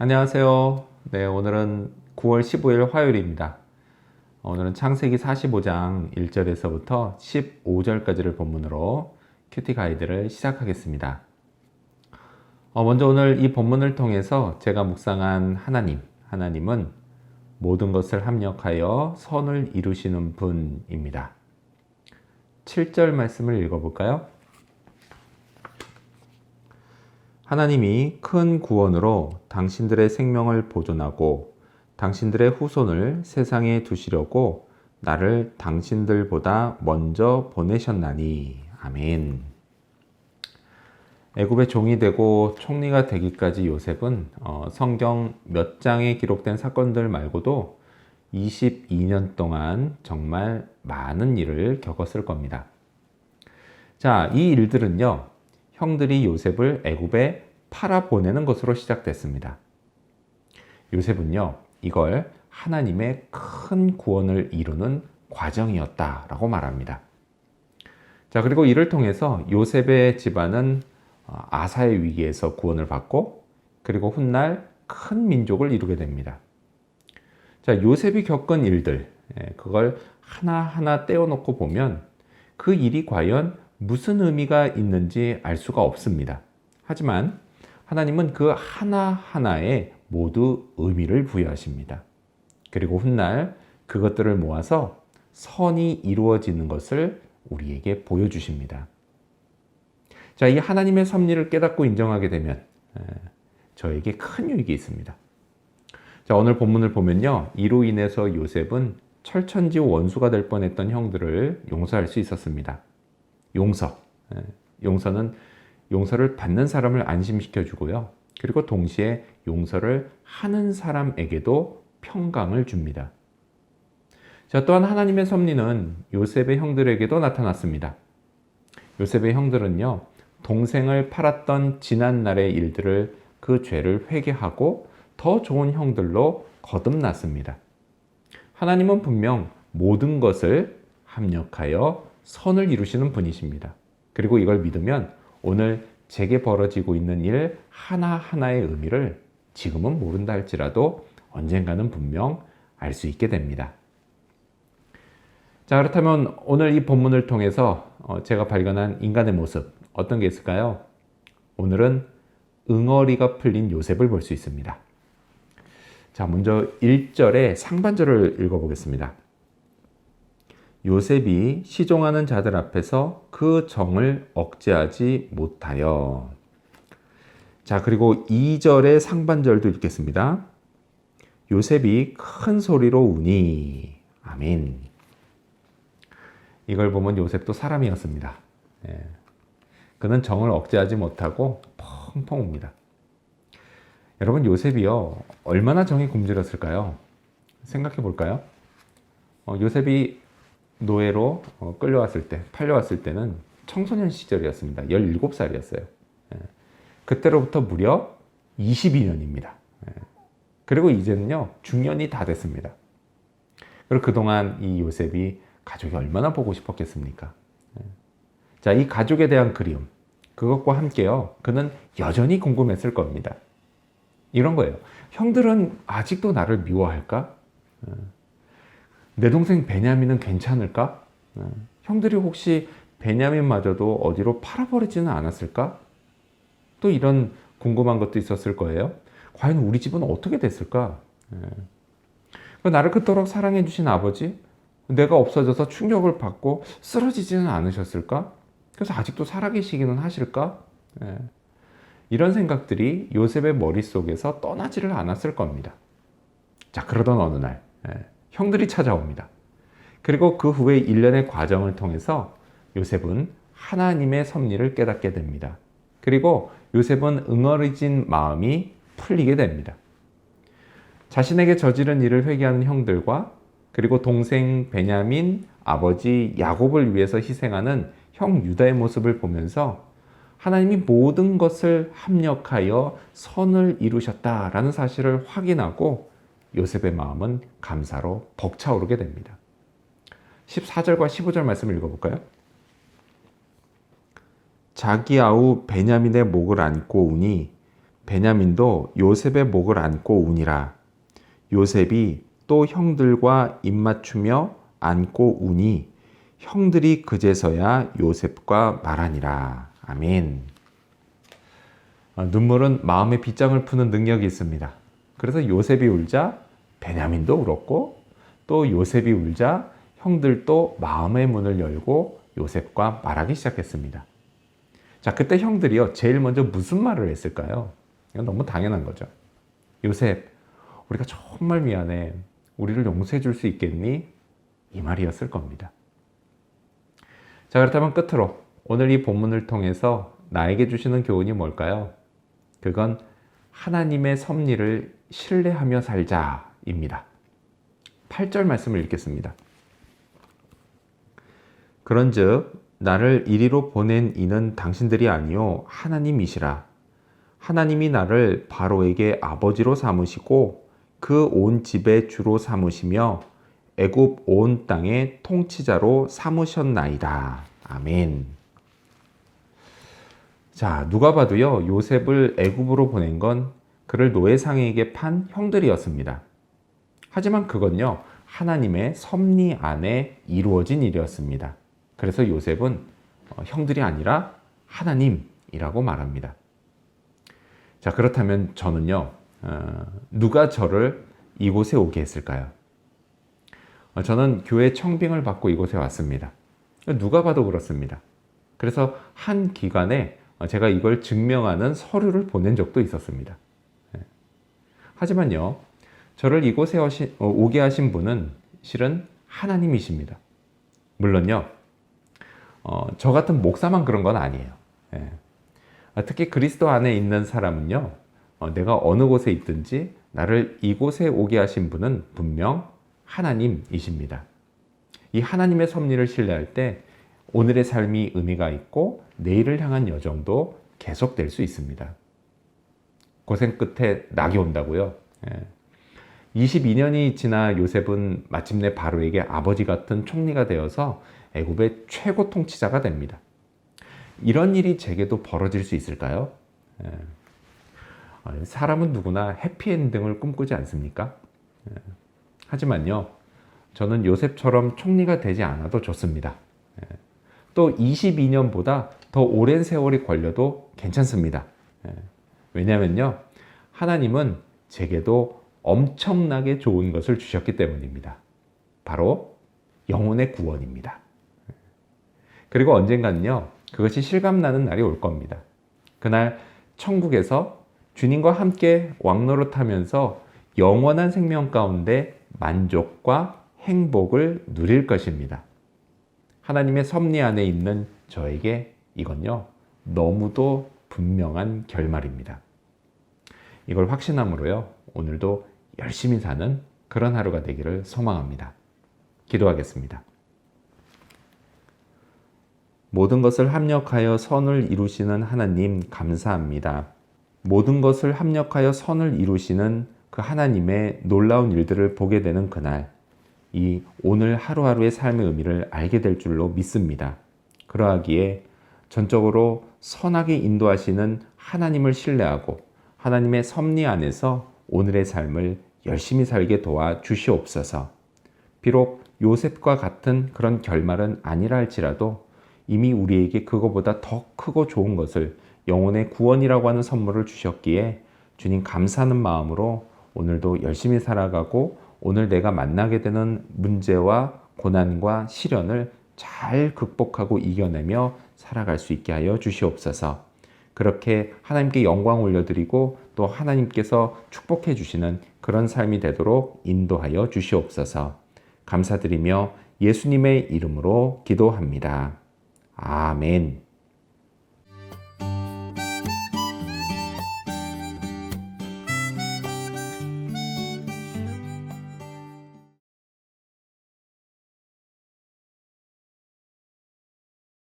안녕하세요. 네, 오늘은 9월 15일 화요일입니다. 오늘은 창세기 45장 1절에서부터 15절까지를 본문으로 큐티 가이드를 시작하겠습니다. 먼저 오늘 이 본문을 통해서 제가 묵상한 하나님은 모든 것을 합력하여 선을 이루시는 분입니다. 7절 말씀을 읽어볼까요? 하나님이 큰 구원으로 당신들의 생명을 보존하고 당신들의 후손을 세상에 두시려고 나를 당신들보다 먼저 보내셨나니. 아멘. 애굽의 종이 되고 총리가 되기까지 요셉은 성경 몇 장에 기록된 사건들 말고도 22년 동안 정말 많은 일을 겪었을 겁니다. 자, 이 일들은요, 형들이 요셉을 애굽에 팔아 보내는 것으로 시작됐습니다. 요셉은요, 이걸 하나님의 큰 구원을 이루는 과정이었다라고 말합니다. 자, 그리고 이를 통해서 요셉의 집안은 아사의 위기에서 구원을 받고, 그리고 훗날 큰 민족을 이루게 됩니다. 자, 요셉이 겪은 일들, 그걸 하나하나 떼어놓고 보면 그 일이 과연 무슨 의미가 있는지 알 수가 없습니다. 하지만 하나님은 그 하나하나에 모두 의미를 부여하십니다. 그리고 훗날 그것들을 모아서 선이 이루어지는 것을 우리에게 보여주십니다. 자, 이 하나님의 섭리를 깨닫고 인정하게 되면 저에게 큰 유익이 있습니다. 자, 오늘 본문을 보면요, 이로 인해서 요셉은 철천지 원수가 될 뻔했던 형들을 용서할 수 있었습니다. 용서는 용서를 받는 사람을 안심시켜 주고요. 그리고 동시에 용서를 하는 사람에게도 평강을 줍니다. 자, 또한 하나님의 섭리는 요셉의 형들에게도 나타났습니다. 요셉의 형들은요, 동생을 팔았던 지난 날의 일들을 그 죄를 회개하고 더 좋은 형들로 거듭났습니다. 하나님은 분명 모든 것을 합력하여 선을 이루시는 분이십니다. 그리고 이걸 믿으면 오늘 제게 벌어지고 있는 일 하나하나의 의미를 지금은 모른다 할지라도 언젠가는 분명 알 수 있게 됩니다. 자, 그렇다면 오늘 이 본문을 통해서 제가 발견한 인간의 모습, 어떤 게 있을까요? 오늘은 응어리가 풀린 요셉을 볼 수 있습니다. 자, 먼저 1절의 상반절을 읽어보겠습니다. 요셉이 시종하는 자들 앞에서 그 정을 억제하지 못하여. 자, 그리고 2절의 상반절도 읽겠습니다. 요셉이 큰 소리로 우니. 아멘. 이걸 보면 요셉도 사람이었습니다. 그는 정을 억제하지 못하고 펑펑 웁니다. 여러분, 요셉이요, 얼마나 정이 굶주렸을까요? 생각해 볼까요? 요셉이 노예로 팔려왔을 때는 청소년 시절이었습니다. 17살이었어요. 그때로부터 무려 22년입니다. 그리고 이제는요, 중년이 다 됐습니다. 그리고 그동안 이 요셉이 가족이 얼마나 보고 싶었겠습니까? 자, 이 가족에 대한 그리움, 그것과 함께요, 그는 여전히 궁금했을 겁니다. 이런 거예요. 형들은 아직도 나를 미워할까? 내 동생 베냐민은 괜찮을까? 형들이 혹시 베냐민마저도 어디로 팔아버리지는 않았을까? 또 이런 궁금한 것도 있었을 거예요. 과연 우리 집은 어떻게 됐을까? 나를 그토록 사랑해 주신 아버지, 내가 없어져서 충격을 받고 쓰러지지는 않으셨을까? 그래서 아직도 살아계시기는 하실까? 이런 생각들이 요셉의 머릿속에서 떠나지를 않았을 겁니다. 자, 그러던 어느 날 형들이 찾아옵니다. 그리고 그 후에 일련의 과정을 통해서 요셉은 하나님의 섭리를 깨닫게 됩니다. 그리고 요셉은 응어리진 마음이 풀리게 됩니다. 자신에게 저지른 일을 회개하는 형들과 그리고 동생 베냐민, 아버지 야곱을 위해서 희생하는 형 유다의 모습을 보면서 하나님이 모든 것을 합력하여 선을 이루셨다라는 사실을 확인하고 요셉의 마음은 감사로 벅차오르게 됩니다. 14절과 15절 말씀을 읽어볼까요? 자기 아우 베냐민의 목을 안고 우니 베냐민도 요셉의 목을 안고 우니라. 요셉이 또 형들과 입맞추며 안고 우니 형들이 그제서야 요셉과 말하니라. 아멘. 눈물은 마음의 빗장을 푸는 능력이 있습니다. 그래서 요셉이 울자 베냐민도 울었고, 또 요셉이 울자 형들도 마음의 문을 열고 요셉과 말하기 시작했습니다. 자, 그때 형들이요, 제일 먼저 무슨 말을 했을까요? 이건 너무 당연한 거죠. 요셉, 우리가 정말 미안해. 우리를 용서해 줄 수 있겠니? 이 말이었을 겁니다. 자, 그렇다면 끝으로 오늘 이 본문을 통해서 나에게 주시는 교훈이 뭘까요? 그건 하나님의 섭리를 신뢰하며 살자입니다. 8절 말씀을 읽겠습니다. 그런즉 나를 이리로 보낸 이는 당신들이 아니요 하나님이시라. 하나님이 나를 바로에게 아버지로 삼으시고 그 온 집의 주로 삼으시며 애굽 온 땅의 통치자로 삼으셨나이다. 아멘. 자, 누가 봐도요, 요셉을 애굽으로 보낸 건 그를 노예상에게 판 형들이었습니다. 하지만 그건요, 하나님의 섭리 안에 이루어진 일이었습니다. 그래서 요셉은 형들이 아니라 하나님이라고 말합니다. 자, 그렇다면 저는요, 누가 저를 이곳에 오게 했을까요? 저는 교회 청빙을 받고 이곳에 왔습니다. 누가 봐도 그렇습니다. 그래서 한 기관에 제가 이걸 증명하는 서류를 보낸 적도 있었습니다. 하지만요, 저를 이곳에 오게 하신 분은 실은 하나님이십니다. 물론요, 저 같은 목사만 그런 건 아니에요. 특히 그리스도 안에 있는 사람은요, 내가 어느 곳에 있든지 나를 이곳에 오게 하신 분은 분명 하나님이십니다. 이 하나님의 섭리를 신뢰할 때 오늘의 삶이 의미가 있고 내일을 향한 여정도 계속될 수 있습니다. 고생 끝에 낙이 온다고요. 22년이 지나 요셉은 마침내 바로에게 아버지 같은 총리가 되어서 애굽의 최고 통치자가 됩니다. 이런 일이 제게도 벌어질 수 있을까요? 사람은 누구나 해피엔딩을 꿈꾸지 않습니까? 하지만요, 저는 요셉처럼 총리가 되지 않아도 좋습니다. 또 22년보다 더 오랜 세월이 걸려도 괜찮습니다. 왜냐면요, 하나님은 제게도 엄청나게 좋은 것을 주셨기 때문입니다. 바로 영혼의 구원입니다. 그리고 언젠가는요, 그것이 실감나는 날이 올 겁니다. 그날 천국에서 주님과 함께 왕노릇하면서 영원한 생명 가운데 만족과 행복을 누릴 것입니다. 하나님의 섭리 안에 있는 저에게 이건요, 너무도 분명한 결말입니다. 이걸 확신함으로요, 오늘도 열심히 사는 그런 하루가 되기를 소망합니다. 기도하겠습니다. 모든 것을 합력하여 선을 이루시는 하나님 감사합니다. 모든 것을 합력하여 선을 이루시는 그 하나님의 놀라운 일들을 보게 되는 그날, 이 오늘 하루하루의 삶의 의미를 알게 될 줄로 믿습니다. 그러하기에 전적으로 선하게 인도하시는 하나님을 신뢰하고 하나님의 섭리 안에서 오늘의 삶을 열심히 살게 도와 주시옵소서. 비록 요셉과 같은 그런 결말은 아니라 할지라도 이미 우리에게 그거보다 더 크고 좋은 것을, 영혼의 구원이라고 하는 선물을 주셨기에 주님 감사하는 마음으로 오늘도 열심히 살아가고 오늘 내가 만나게 되는 문제와 고난과 시련을 잘 극복하고 이겨내며 살아갈 수 있게 하여 주시옵소서. 그렇게 하나님께 영광 올려드리고 또 하나님께서 축복해 주시는 그런 삶이 되도록 인도하여 주시옵소서. 감사드리며 예수님의 이름으로 기도합니다. 아멘.